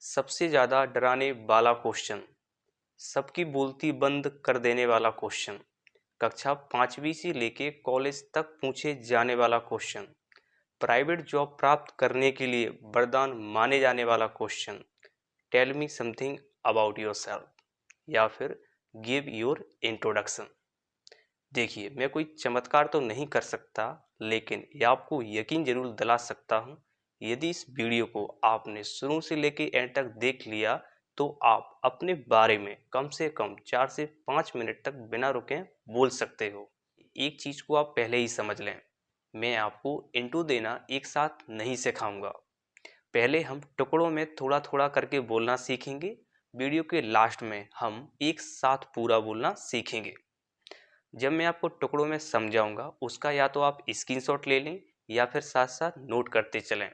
सबसे ज़्यादा डराने वाला क्वेश्चन, सबकी बोलती बंद कर देने वाला क्वेश्चन, कक्षा 5वीं से लेके कॉलेज तक पूछे जाने वाला क्वेश्चन, प्राइवेट जॉब प्राप्त करने के लिए वरदान माने जाने वाला question, tell me something about yourself, या फिर गिव योर इंट्रोडक्शन। देखिए, मैं कोई चमत्कार तो नहीं कर सकता, लेकिन ये आपको यकीन जरूर दिला सकता हूँ, यदि इस वीडियो को आपने शुरू से लेके एंड तक देख लिया तो आप अपने बारे में कम से कम 4 से 5 मिनट तक बिना रुके बोल सकते हो। एक चीज को आप पहले ही समझ लें, मैं आपको इंट्रो देना एक साथ नहीं सिखाऊंगा। पहले हम टुकड़ों में थोड़ा थोड़ा करके बोलना सीखेंगे। वीडियो के लास्ट में हम एक साथ पूरा बोलना सीखेंगे। जब मैं आपको टुकड़ों में समझाऊंगा उसका या तो आप स्क्रीनशॉट ले लें या फिर साथ साथ नोट करते चलें।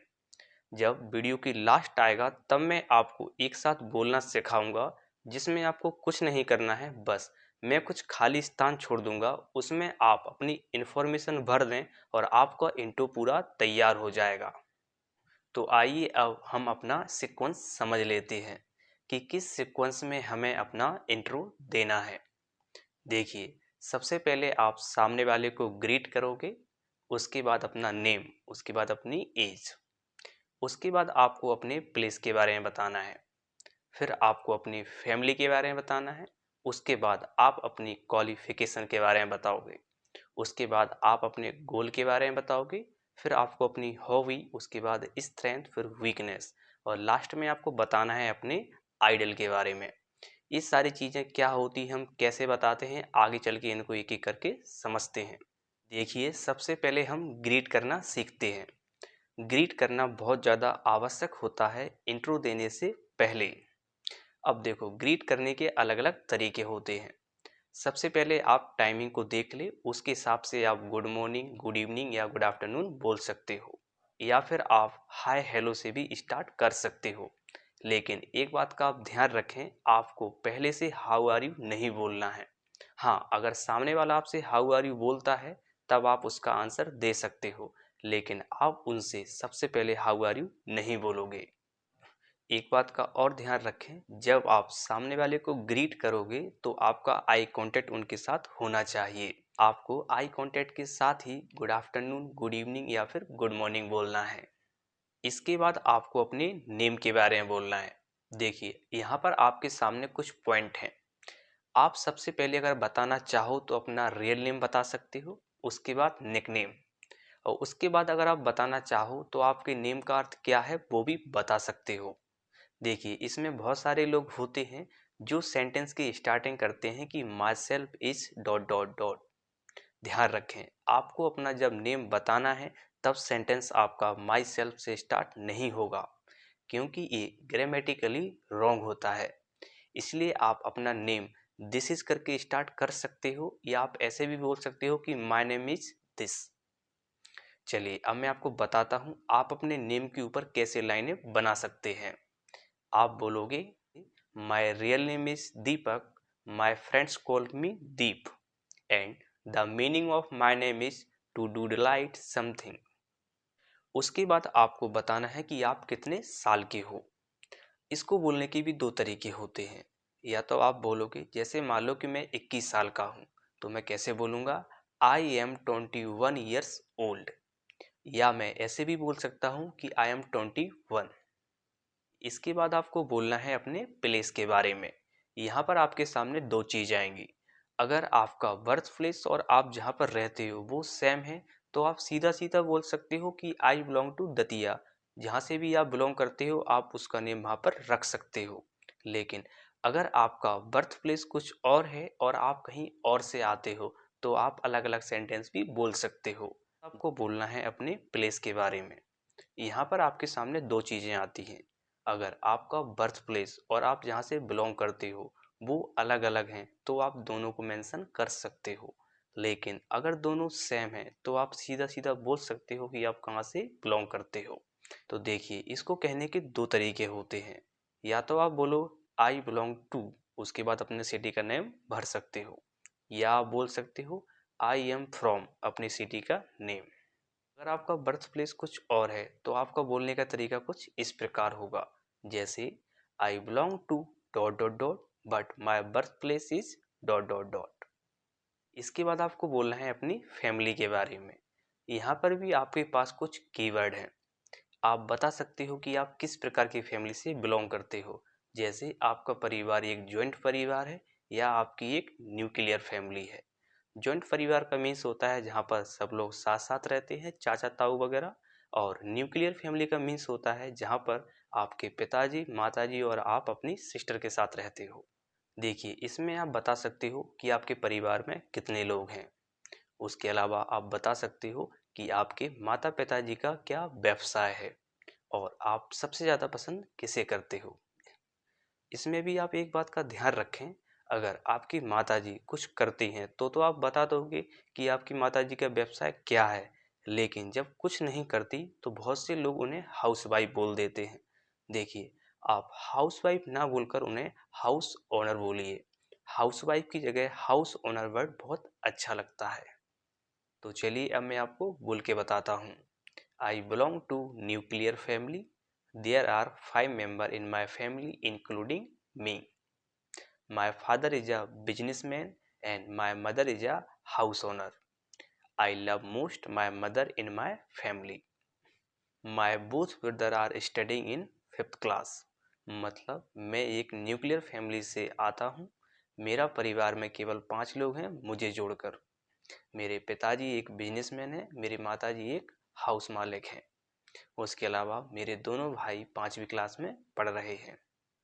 जब वीडियो की लास्ट आएगा तब मैं आपको एक साथ बोलना सिखाऊंगा, जिसमें आपको कुछ नहीं करना है, बस मैं कुछ खाली स्थान छोड़ दूंगा, उसमें आप अपनी इंफॉर्मेशन भर दें और आपका इंट्रो पूरा तैयार हो जाएगा। तो आइए अब हम अपना सीक्वेंस समझ लेते हैं कि किस सीक्वेंस में हमें अपना इंट्रो देना है। देखिए, सबसे पहले आप सामने वाले को ग्रीट करोगे, उसके बाद अपना नेम, उसके बाद अपनी एज, उसके बाद आपको अपने प्लेस के बारे में बताना है, फिर आपको अपनी फैमिली के बारे में बताना है, उसके बाद आप अपनी क्वालिफिकेशन के बारे में बताओगे, उसके बाद आप अपने गोल के बारे में बताओगे, फिर आपको अपनी हॉबी, उसके बाद स्ट्रेंथ, फिर वीकनेस, और लास्ट में आपको बताना है अपने आइडल के बारे में। ये सारी चीज़ें क्या होती हैं, हम कैसे बताते हैं, आगे चल के इनको एक एक करके समझते हैं। देखिए, सबसे पहले हम ग्रीट करना सीखते हैं। ग्रीट करना बहुत ज़्यादा आवश्यक होता है इंट्रो देने से पहले। अब देखो, ग्रीट करने के अलग अलग तरीके होते हैं। सबसे पहले आप टाइमिंग को देख ले, उसके हिसाब से आप गुड मॉर्निंग, गुड इवनिंग या गुड आफ्टरनून बोल सकते हो, या फिर आप हाय हेलो से भी स्टार्ट कर सकते हो। लेकिन एक बात का आप ध्यान रखें, आपको पहले से हाउ आर यू नहीं बोलना है। हाँ, अगर सामने वाला आपसे हाउ आर यू बोलता है तब आप उसका आंसर दे सकते हो, लेकिन आप उनसे सबसे पहले हाउ आर यू नहीं बोलोगे। एक बात का और ध्यान रखें, जब आप सामने वाले को ग्रीट करोगे तो आपका आई कांटेक्ट उनके साथ होना चाहिए। आपको आई कांटेक्ट के साथ ही गुड आफ्टरनून, गुड इवनिंग या फिर गुड मॉर्निंग बोलना है। इसके बाद आपको अपने नेम के बारे में बोलना है। देखिए, यहाँ पर आपके सामने कुछ पॉइंट हैं। आप सबसे पहले अगर बताना चाहो तो अपना रियल नेम बता सकते हो, उसके बाद निकनेम, और उसके बाद अगर आप बताना चाहो तो आपके नेम का अर्थ क्या है वो भी बता सकते हो। देखिए, इसमें बहुत सारे लोग होते हैं जो सेंटेंस की स्टार्टिंग करते हैं कि my self is dot dot dot. ध्यान रखें, आपको अपना जब नेम बताना है तब सेंटेंस आपका माई सेल्फ से स्टार्ट नहीं होगा, क्योंकि ये ग्रामेटिकली रॉन्ग होता है। इसलिए आप अपना नेम दिस इज करके स्टार्ट कर सकते हो, या आप ऐसे भी बोल सकते हो कि माई नेम इज दिस। चलिए, अब मैं आपको बताता हूँ आप अपने नेम के ऊपर कैसे लाइनें बना सकते हैं। आप बोलोगे, my real name is Deepak, my friends call me Deep, and the meaning of my name is to do delight something. उसके बाद आपको बताना है कि आप कितने साल के हो। इसको बोलने के भी दो तरीके होते हैं। या तो आप बोलोगे, जैसे मान लो कि मैं 21 साल का हूँ, तो मैं कैसे बोलूँगा, आई एम 21 ईयर्स ओल्ड। या मैं ऐसे भी बोल सकता हूँ कि आई एम 21। इसके बाद आपको बोलना है अपने प्लेस के बारे में। यहाँ पर आपके सामने दो चीज़ आएंगी। अगर आपका बर्थ प्लेस और आप जहाँ पर रहते हो वो सेम है तो आप सीधा सीधा बोल सकते हो कि आई बिलोंग टू दतिया। जहाँ से भी आप बिलोंग करते हो आप उसका नेम वहाँ पर रख सकते हो। लेकिन अगर आपका बर्थ प्लेस कुछ और है और आप कहीं और से आते हो तो आप अलग अलग सेंटेंस भी बोल सकते हो। आपको बोलना है अपने प्लेस के बारे में। यहाँ पर आपके सामने दो चीज़ें आती हैं। अगर आपका बर्थ प्लेस और आप जहाँ से बिलोंग करते हो वो अलग अलग हैं तो आप दोनों को मेंशन कर सकते हो। लेकिन अगर दोनों सेम हैं तो आप सीधा सीधा बोल सकते हो कि आप कहाँ से बिलोंग करते हो। तो देखिए, इसको कहने के दो तरीके होते हैं। या तो आप बोलो आई बिलोंग टू, उसके बाद अपने सिटी का नेम भर सकते हो, या आप बोल सकते हो आई एम फ्रॉम, अपनी सिटी का नेम। अगर आपका बर्थ प्लेस कुछ और है तो आपका बोलने का तरीका कुछ इस प्रकार होगा, जैसे I belong to dot dot dot but my birthplace is dot dot dot। इसके बाद आपको बोलना है अपनी फैमिली के बारे में। यहाँ पर भी आपके पास कुछ कीवर्ड हैं। आप बता सकते हो कि आप किस प्रकार की फैमिली से बिलोंग करते हो। जैसे आपका परिवार एक जॉइंट परिवार है या आपकी एक न्यूक्लियर फैमिली है। जॉइंट परिवार का मीन्स होता है जहाँ पर सब लोग साथ साथ रहते हैं, चाचा ताऊ वगैरह। और न्यूक्लियर फैमिली का मीन्स होता है जहाँ पर आपके पिताजी, माताजी और आप अपनी सिस्टर के साथ रहते हो। देखिए, इसमें आप बता सकते हो कि आपके परिवार में कितने लोग हैं। उसके अलावा आप बता सकते हो कि आपके माता पिताजी का क्या व्यवसाय है और आप सबसे ज़्यादा पसंद किसे करते हो। इसमें भी आप एक बात का ध्यान रखें, अगर आपकी माताजी कुछ करती हैं तो आप बता दोगे कि आपकी माताजी का व्यवसाय क्या है। लेकिन जब कुछ नहीं करती तो बहुत से लोग उन्हें हाउसवाइफ बोल देते हैं। देखिए, आप हाउसवाइफ ना बोलकर उन्हें हाउस ओनर बोलिए। हाउसवाइफ की जगह हाउस ओनर वर्ड बहुत अच्छा लगता है। तो चलिए अब मैं आपको बोल के बताता हूँ। I belong to nuclear family. There are 5 member in my family including me. My father is a businessman and my mother is a house owner. I love most my mother in my family. My both brother are studying in 5th class. मतलब मैं एक nuclear family से आता हूँ। मेरा परिवार में केवल 5 लोग हैं मुझे जोड़कर। मेरे पिताजी एक बिजनेसमैन हैं, मेरी माताजी एक हाउस मालिक हैं। उसके अलावा मेरे दोनों भाई 5वीं क्लास में पढ़ रहे हैं।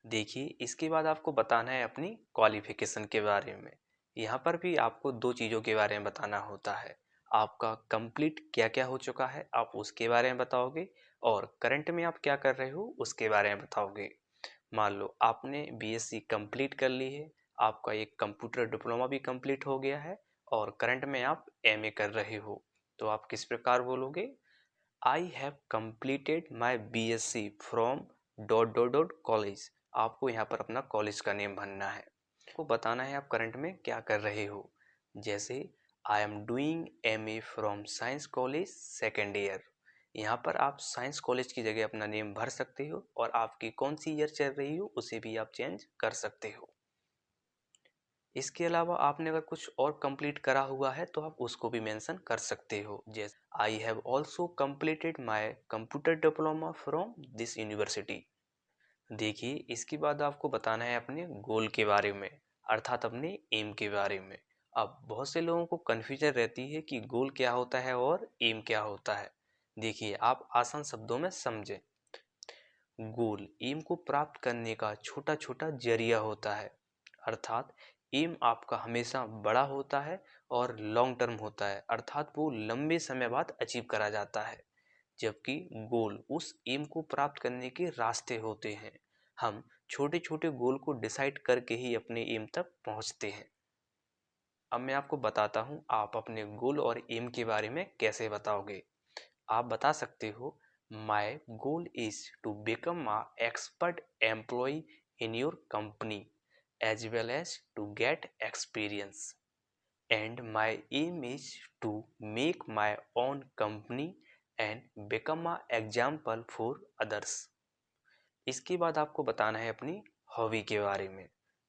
देखिए, इसके बाद आपको बताना है अपनी क्वालिफिकेशन के बारे में। यहाँ पर भी आपको दो चीज़ों के बारे में बताना होता है। आपका कंप्लीट क्या क्या हो चुका है आप उसके बारे में बताओगे और करंट में आप क्या कर रहे हो उसके बारे में बताओगे। मान लो आपने बीएससी कंप्लीट कर ली है, आपका एक कंप्यूटर डिप्लोमा भी कंप्लीट हो गया है और करंट में आप एमए कर रहे हो, तो आप किस प्रकार बोलोगे? I have completed my BSc from dot dot dot college. आपको यहाँ पर अपना कॉलेज का नेम भरना है। आपको बताना है आप करंट में क्या कर रहे हो। जैसे I am doing MA from science college second year. यहाँ पर आप साइंस कॉलेज की जगह अपना नेम भर सकते हो और आपकी कौन सी ईयर चल रही हो उसे भी आप चेंज कर सकते हो। इसके अलावा आपने अगर कुछ और कंप्लीट करा हुआ है तो आप उसको भी मेंशन कर सकते हो। जैसे I have also completed my computer diploma from this university. देखिए, इसके बाद आपको बताना है अपने गोल के बारे में, अर्थात अपने एम के बारे में। अब बहुत से लोगों को कन्फ्यूजन रहती है कि गोल क्या होता है और एम क्या होता है। देखिए, आप आसान शब्दों में समझें। गोल एम को प्राप्त करने का छोटा छोटा जरिया होता है, अर्थात एम आपका हमेशा बड़ा होता है और लॉन्ग टर्म होता है, अर्थात वो लंबे समय बाद अचीव करा जाता है। जबकि गोल उस एम को प्राप्त करने के रास्ते होते हैं। हम छोटे छोटे गोल को डिसाइड करके ही अपने एम तक पहुंचते हैं। अब मैं आपको बताता हूं आप अपने गोल और एम के बारे में कैसे बताओगे। आप बता सकते हो, my goal is to become a expert employ in your company as well as to get experience and my aim is to make my own company and become a example for others. इसके बाद आपको बताना है अपनी hobby के बारे में।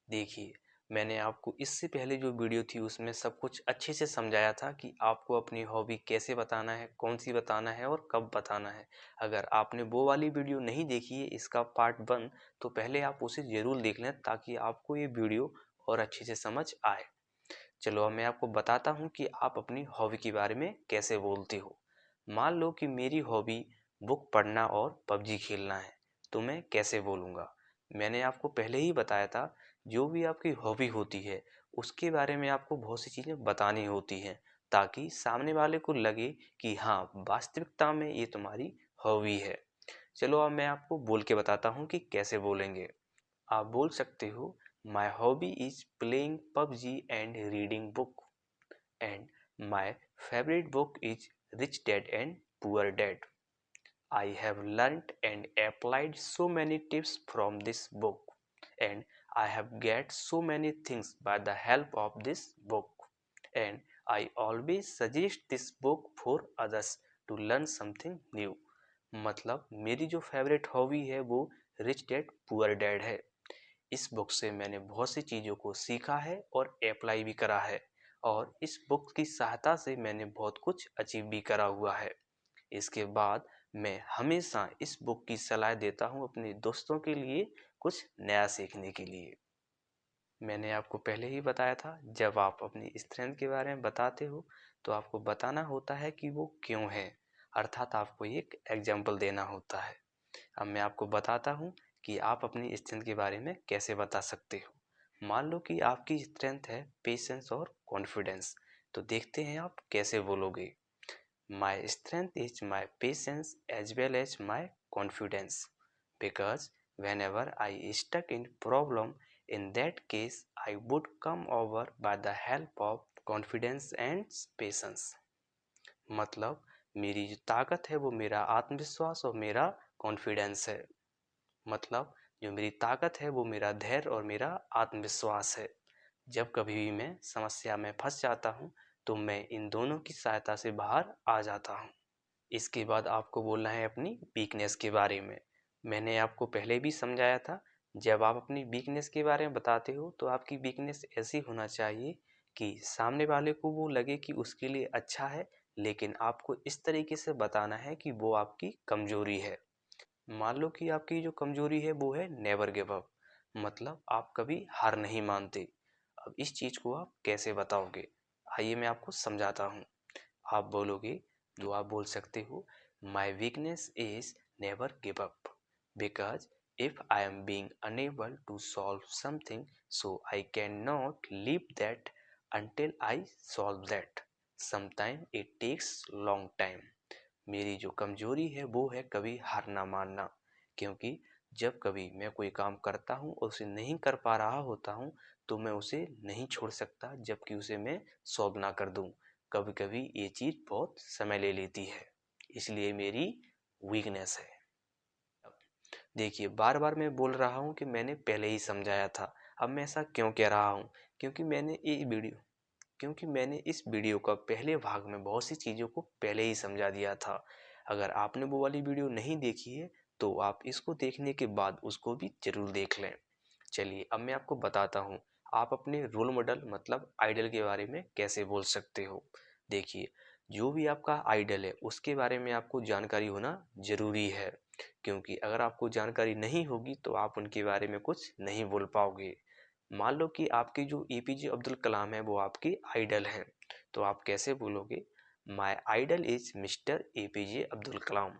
देखिए, मैंने आपको इससे पहले जो वीडियो थी उसमें सब कुछ अच्छे से समझाया था कि आपको अपनी हॉबी कैसे बताना है, कौन सी बताना है और कब बताना है। अगर आपने वो वाली वीडियो नहीं देखी है, इसका पार्ट 1, तो पहले आप उसे ज़रूर देख लें ताकि आपको ये वीडियो और अच्छे से समझ आए। चलो अब मैं आपको बताता हूँ कि आप अपनी हॉबी के बारे में कैसे बोलते हो। मान लो कि मेरी हॉबी बुक पढ़ना और पबजी खेलना है, तो मैं कैसे बोलूँगा? मैंने आपको पहले ही बताया था, जो भी आपकी हॉबी होती है उसके बारे में आपको बहुत सी चीज़ें बतानी होती हैं ताकि सामने वाले को लगे कि हाँ, वास्तविकता में ये तुम्हारी हॉबी है। चलो अब मैं आपको बोल के बताता हूँ कि कैसे बोलेंगे। आप बोल सकते हो, my hobby is playing PUBG and reading book and my favourite book is rich dad and poor dad. I have learnt and applied so many tips from this book and I have get so many things by the help of this book and I always suggest this book for others to learn something new। मतलब मेरी जो favourite hobby है वो rich dad poor dad है। इस book से मैंने बहुत सी चीज़ों को सीखा है और अप्लाई भी करा है, और इस बुक की सहायता से मैंने बहुत कुछ अचीव भी करा हुआ है। इसके बाद मैं हमेशा इस बुक की सलाह देता हूँ अपने दोस्तों के लिए कुछ नया सीखने के लिए। मैंने आपको पहले ही बताया था, जब आप अपनी स्ट्रेंथ के बारे में बताते हो तो आपको बताना होता है कि वो क्यों है, अर्थात आपको एक एग्जाम्पल देना होता है। अब मैं आपको बताता हूँ कि आप अपनी स्ट्रेंथ के बारे में कैसे बता सकते हो। मान लो कि आपकी स्ट्रेंथ है पेशेंस और कॉन्फिडेंस, तो देखते हैं आप कैसे बोलोगे। My strength is my patience as well as my confidence, because whenever I stuck in problem, in that case I would come over by the help of confidence and patience। मतलब मेरी जो ताकत है वो मेरा आत्मविश्वास और मेरा कॉन्फिडेंस है। मतलब जो मेरी ताकत है वो मेरा धैर्य और मेरा आत्मविश्वास है। जब कभी भी मैं समस्या में फंस जाता हूँ तो मैं इन दोनों की सहायता से बाहर आ जाता हूँ। इसके बाद आपको बोलना है अपनी वीकनेस के बारे में। मैंने आपको पहले भी समझाया था, जब आप अपनी वीकनेस के बारे में बताते हो तो आपकी वीकनेस ऐसी होना चाहिए कि सामने वाले को वो लगे कि उसके लिए अच्छा है, लेकिन आपको इस तरीके से बताना है कि वो आपकी कमजोरी है। मान लो कि आपकी जो कमजोरी है वो है नेवर गिव अप, मतलब आप कभी हार नहीं मानते। अब इस चीज को आप कैसे बताओगे, आइए मैं आपको समझाता हूँ। आप बोलोगे, जो आप बोल सकते हो, my weakness is never give up, because if I am being unable to solve something, so I can not leave that until I solve that, sometime it takes long time. मेरी जो कमजोरी है वो है कभी हार ना मानना, क्योंकि जब कभी मैं कोई काम करता हूँ और उसे नहीं कर पा रहा होता हूँ तो मैं उसे नहीं छोड़ सकता जबकि उसे मैं सॉल्व ना कर दूँ। कभी कभी ये चीज़ बहुत समय ले लेती है, इसलिए मेरी वीकनेस है। देखिए, बार बार मैं बोल रहा हूँ कि मैंने पहले ही समझाया था। अब मैं ऐसा क्यों कह रहा हूँ, क्योंकि मैंने इस वीडियो का पहले भाग में बहुत सी चीज़ों को पहले ही समझा दिया था। अगर आपने वो वाली वीडियो नहीं देखी है तो आप इसको देखने के बाद उसको भी जरूर देख लें। चलिए अब मैं आपको बताता हूँ आप अपने रोल मॉडल मतलब आइडल के बारे में कैसे बोल सकते हो। देखिए, जो भी आपका आइडल है उसके बारे में आपको जानकारी होना जरूरी है, क्योंकि अगर आपको जानकारी नहीं होगी तो आप उनके बारे में कुछ नहीं बोल पाओगे। मान लो कि आपके जो एपीजे अब्दुल कलाम है वो आपके आइडल हैं, तो आप कैसे बोलोगे, my idol is mister APJ Abdul Kalam,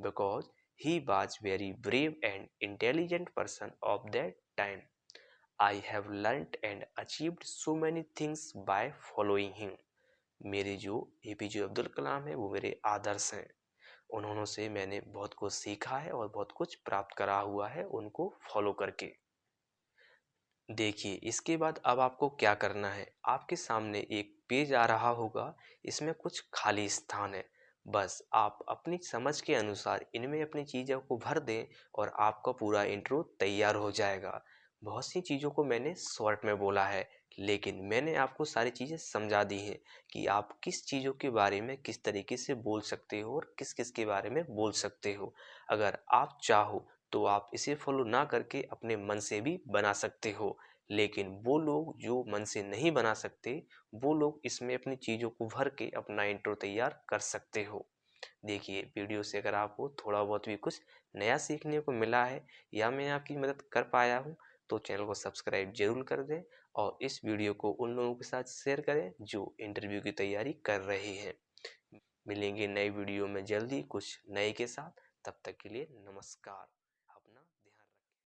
because he was very brave and intelligent person of that time. I have learned and achieved so many things by following him. मेरे जो एपीजे अब्दुल कलाम है वो मेरे आदर्श हैं, उन्होंने से मैंने बहुत कुछ सीखा है और बहुत कुछ प्राप्त करा हुआ है उनको फॉलो करके। देखिए, इसके बाद अब आपको क्या करना है, आपके सामने एक पेज आ रहा होगा, इसमें कुछ खाली स्थान है। बस आप अपनी समझ के अनुसार इनमें अपनी चीज़ों को भर दें और आपका पूरा इंट्रो तैयार हो जाएगा। बहुत सी चीज़ों को मैंने शॉर्ट में बोला है, लेकिन मैंने आपको सारी चीज़ें समझा दी हैं कि आप किस चीज़ों के बारे में किस तरीके से बोल सकते हो और किस किस के बारे में बोल सकते हो। अगर आप चाहो तो आप इसे फॉलो ना करके अपने मन से भी बना सकते हो, लेकिन वो लोग जो मन से नहीं बना सकते वो लोग इसमें अपनी चीज़ों को भर के अपना इंट्रो तैयार कर सकते हो। देखिए, वीडियो से अगर आपको थोड़ा बहुत भी कुछ नया सीखने को मिला है या मैं आपकी मदद कर पाया हूँ तो चैनल को सब्सक्राइब जरूर कर दें और इस वीडियो को उन लोगों के साथ शेयर करें जो इंटरव्यू की तैयारी कर रहे हैं। मिलेंगे नई वीडियो में जल्दी कुछ नए के साथ, तब तक के लिए नमस्कार।